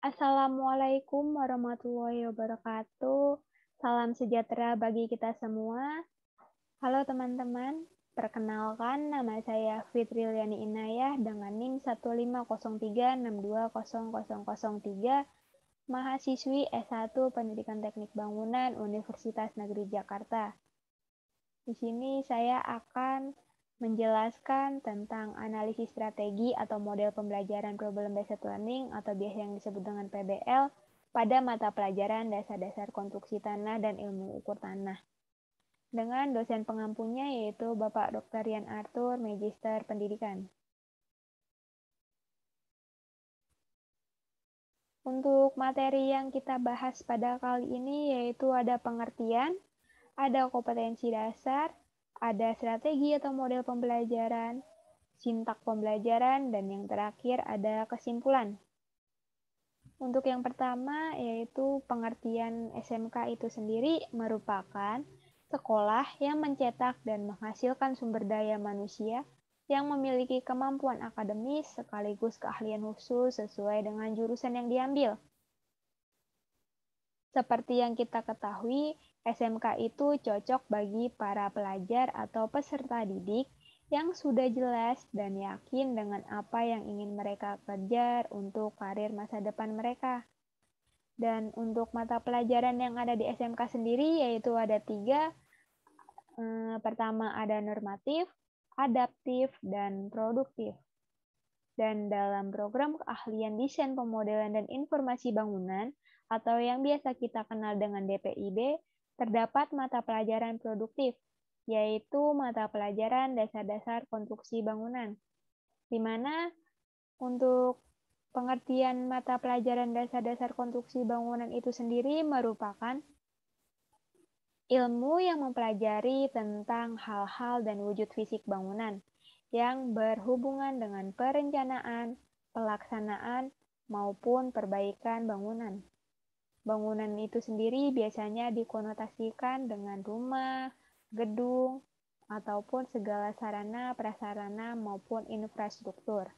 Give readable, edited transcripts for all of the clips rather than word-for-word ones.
Assalamualaikum warahmatullahi wabarakatuh. Salam sejahtera bagi kita semua. Halo teman-teman, perkenalkan nama saya Fitriliani Inayah dengan NIM 15036200003, mahasiswi S1 Pendidikan Teknik Bangunan Universitas Negeri Jakarta. Di sini saya akan menjelaskan tentang analisis strategi atau model pembelajaran problem based learning atau biasa yang disebut dengan PBL pada mata pelajaran dasar-dasar konstruksi tanah dan ilmu ukur tanah. Dengan dosen pengampunya yaitu Bapak Dr. Rian Arthur, Magister Pendidikan. Untuk materi yang kita bahas pada kali ini yaitu ada pengertian, ada kompetensi dasar, ada strategi atau model pembelajaran, sintak pembelajaran, dan yang terakhir ada kesimpulan. Untuk yang pertama yaitu pengertian SMK itu sendiri merupakan sekolah yang mencetak dan menghasilkan sumber daya manusia yang memiliki kemampuan akademis sekaligus keahlian khusus sesuai dengan jurusan yang diambil. Seperti yang kita ketahui, SMK itu cocok bagi para pelajar atau peserta didik yang sudah jelas dan yakin dengan apa yang ingin mereka kejar untuk karir masa depan mereka. Dan untuk mata pelajaran yang ada di SMK sendiri yaitu ada 3. Pertama ada normatif, adaptif, dan produktif. Dan dalam program keahlian desain pemodelan dan informasi bangunan atau yang biasa kita kenal dengan DPIB, terdapat mata pelajaran produktif, yaitu mata pelajaran dasar-dasar konstruksi bangunan, di mana untuk pengertian mata pelajaran dasar-dasar konstruksi bangunan itu sendiri merupakan ilmu yang mempelajari tentang hal-hal dan wujud fisik bangunan yang berhubungan dengan perencanaan, pelaksanaan, maupun perbaikan bangunan. Bangunan itu sendiri biasanya dikonotasikan dengan rumah, gedung, ataupun segala sarana, prasarana, maupun infrastruktur.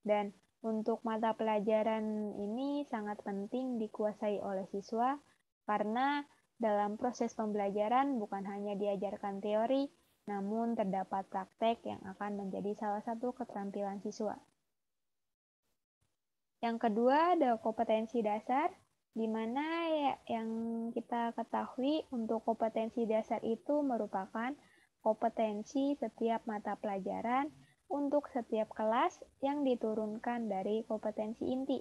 Dan untuk mata pelajaran ini sangat penting dikuasai oleh siswa karena dalam proses pembelajaran bukan hanya diajarkan teori, namun terdapat praktek yang akan menjadi salah satu keterampilan siswa. Yang kedua ada kompetensi dasar, di mana yang kita ketahui untuk kompetensi dasar itu merupakan kompetensi setiap mata pelajaran untuk setiap kelas yang diturunkan dari kompetensi inti.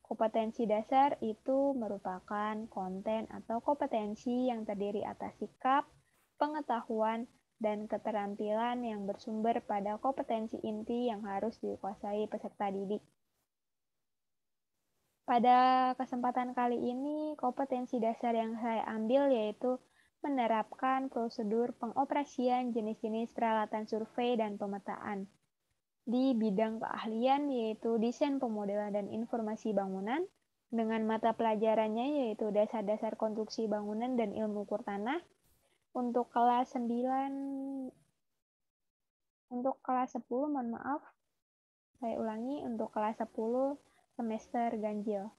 Kompetensi dasar itu merupakan konten atau kompetensi yang terdiri atas sikap, pengetahuan, dan keterampilan yang bersumber pada kompetensi inti yang harus dikuasai peserta didik. Pada kesempatan kali ini, kompetensi dasar yang saya ambil yaitu menerapkan prosedur pengoperasian jenis-jenis peralatan survei dan pemetaan di bidang keahlian yaitu desain pemodelan dan informasi bangunan dengan mata pelajarannya yaitu dasar-dasar konstruksi bangunan dan ilmu ukur tanah untuk kelas 9 untuk kelas 10 mohon maaf saya ulangi untuk kelas 10 semester ganjil.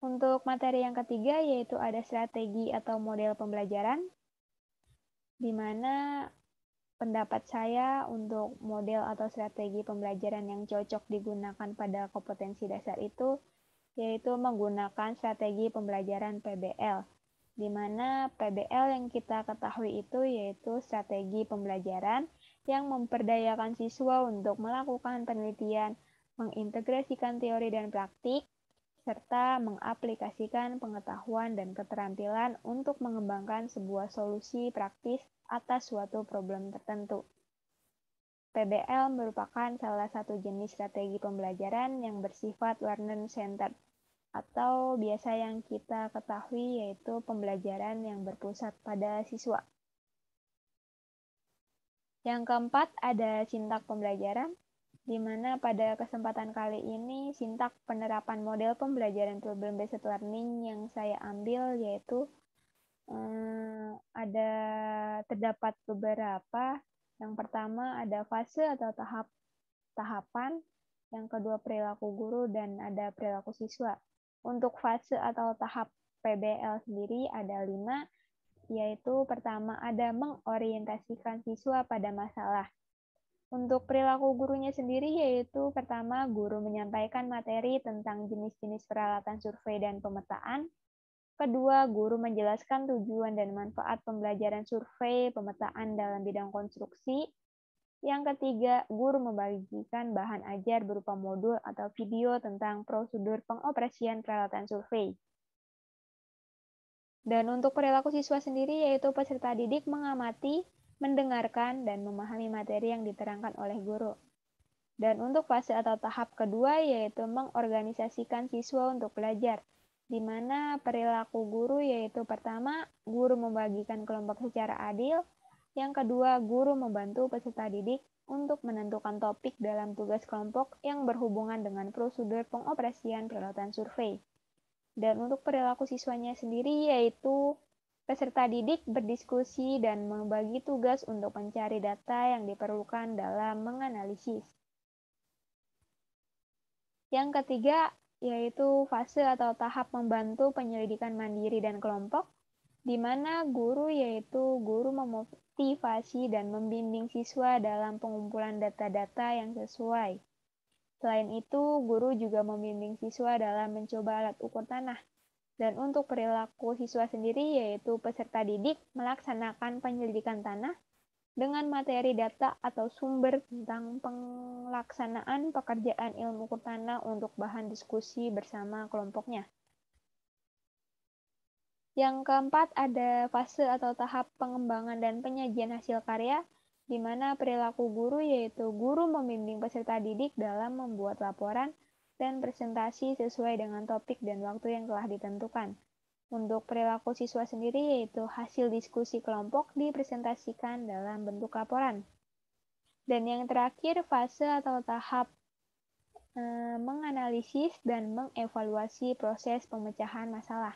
Untuk materi yang ketiga yaitu ada strategi atau model pembelajaran, di mana pendapat saya untuk model atau strategi pembelajaran yang cocok digunakan pada kompetensi dasar itu yaitu menggunakan strategi pembelajaran PBL, di mana PBL yang kita ketahui itu yaitu strategi pembelajaran yang memperdayakan siswa untuk melakukan penelitian, mengintegrasikan teori dan praktik, serta mengaplikasikan pengetahuan dan keterampilan untuk mengembangkan sebuah solusi praktis atas suatu problem tertentu. PBL merupakan salah satu jenis strategi pembelajaran yang bersifat learner-centered atau biasa yang kita ketahui yaitu pembelajaran yang berpusat pada siswa. Yang keempat ada sintak pembelajaran, di mana pada kesempatan kali ini sintak penerapan model pembelajaran problem based learning yang saya ambil yaitu terdapat beberapa. Yang pertama ada fase atau tahapan, yang kedua perilaku guru, dan ada perilaku siswa. Untuk fase atau tahap PBL sendiri ada 5, yaitu pertama ada mengorientasikan siswa pada masalah. Untuk perilaku gurunya sendiri yaitu pertama guru menyampaikan materi tentang jenis-jenis peralatan survei dan pemetaan. Kedua, guru menjelaskan tujuan dan manfaat pembelajaran survei pemetaan dalam bidang konstruksi. Yang ketiga, guru membagikan bahan ajar berupa modul atau video tentang prosedur pengoperasian peralatan survei. Dan untuk perilaku siswa sendiri yaitu peserta didik mengamati, mendengarkan, dan memahami materi yang diterangkan oleh guru. Dan untuk fase atau tahap kedua yaitu mengorganisasikan siswa untuk belajar, di mana perilaku guru yaitu pertama, guru membagikan kelompok secara adil, yang kedua, guru membantu peserta didik untuk menentukan topik dalam tugas kelompok yang berhubungan dengan prosedur pengoperasian peralatan survei. Dan untuk perilaku siswanya sendiri yaitu peserta didik berdiskusi dan membagi tugas untuk mencari data yang diperlukan dalam menganalisis. Yang ketiga, yaitu fase atau tahap membantu penyelidikan mandiri dan kelompok, di mana guru memotivasi dan membimbing siswa dalam pengumpulan data-data yang sesuai. Selain itu, guru juga membimbing siswa dalam mencoba alat ukur tanah. Dan untuk perilaku siswa sendiri, yaitu peserta didik melaksanakan penyelidikan tanah dengan materi data atau sumber tentang pelaksanaan pekerjaan ilmu ukur tanah untuk bahan diskusi bersama kelompoknya. Yang keempat ada fase atau tahap pengembangan dan penyajian hasil karya, di mana perilaku guru yaitu guru membimbing peserta didik dalam membuat laporan dan presentasi sesuai dengan topik dan waktu yang telah ditentukan. Untuk perilaku siswa sendiri yaitu hasil diskusi kelompok dipresentasikan dalam bentuk laporan. Dan yang terakhir fase atau tahap menganalisis dan mengevaluasi proses pemecahan masalah,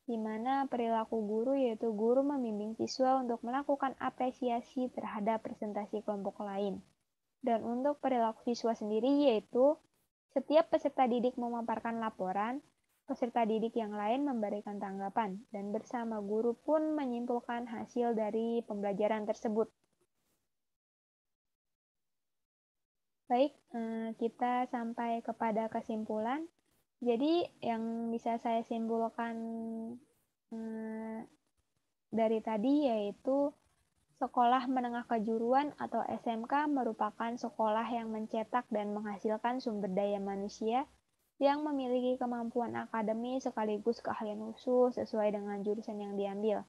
di mana perilaku guru yaitu guru membimbing siswa untuk melakukan apresiasi terhadap presentasi kelompok lain. Dan untuk perilaku siswa sendiri yaitu setiap peserta didik memaparkan laporan, peserta didik yang lain memberikan tanggapan, dan bersama guru pun menyimpulkan hasil dari pembelajaran tersebut. Baik, kita sampai kepada kesimpulan. Jadi, yang bisa saya simpulkan dari tadi yaitu sekolah menengah kejuruan atau SMK merupakan sekolah yang mencetak dan menghasilkan sumber daya manusia yang memiliki kemampuan akademi sekaligus keahlian khusus sesuai dengan jurusan yang diambil.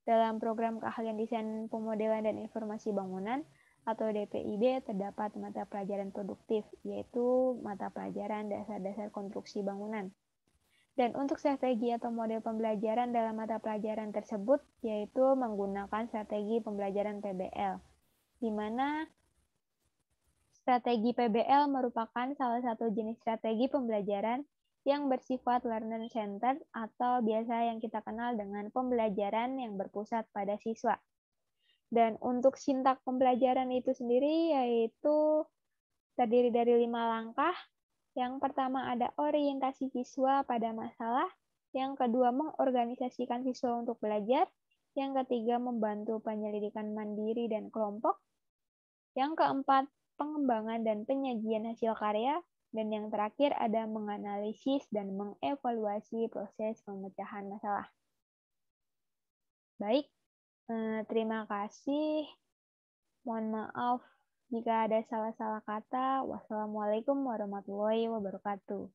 Dalam program keahlian desain pemodelan dan informasi bangunan atau DPIB terdapat mata pelajaran produktif, yaitu mata pelajaran dasar-dasar konstruksi bangunan. Dan untuk strategi atau model pembelajaran dalam mata pelajaran tersebut, yaitu menggunakan strategi pembelajaran PBL, di mana strategi PBL merupakan salah satu jenis strategi pembelajaran yang bersifat learner-centered atau biasa yang kita kenal dengan pembelajaran yang berpusat pada siswa. Dan untuk sintak pembelajaran itu sendiri yaitu terdiri dari 5 langkah. Yang pertama ada orientasi siswa pada masalah, yang kedua mengorganisasikan siswa untuk belajar, yang ketiga membantu penyelidikan mandiri dan kelompok, yang keempat pengembangan dan penyajian hasil karya, dan yang terakhir ada menganalisis dan mengevaluasi proses pemecahan masalah. Baik, terima kasih. Mohon maaf jika ada salah-salah kata. Wassalamualaikum warahmatullahi wabarakatuh.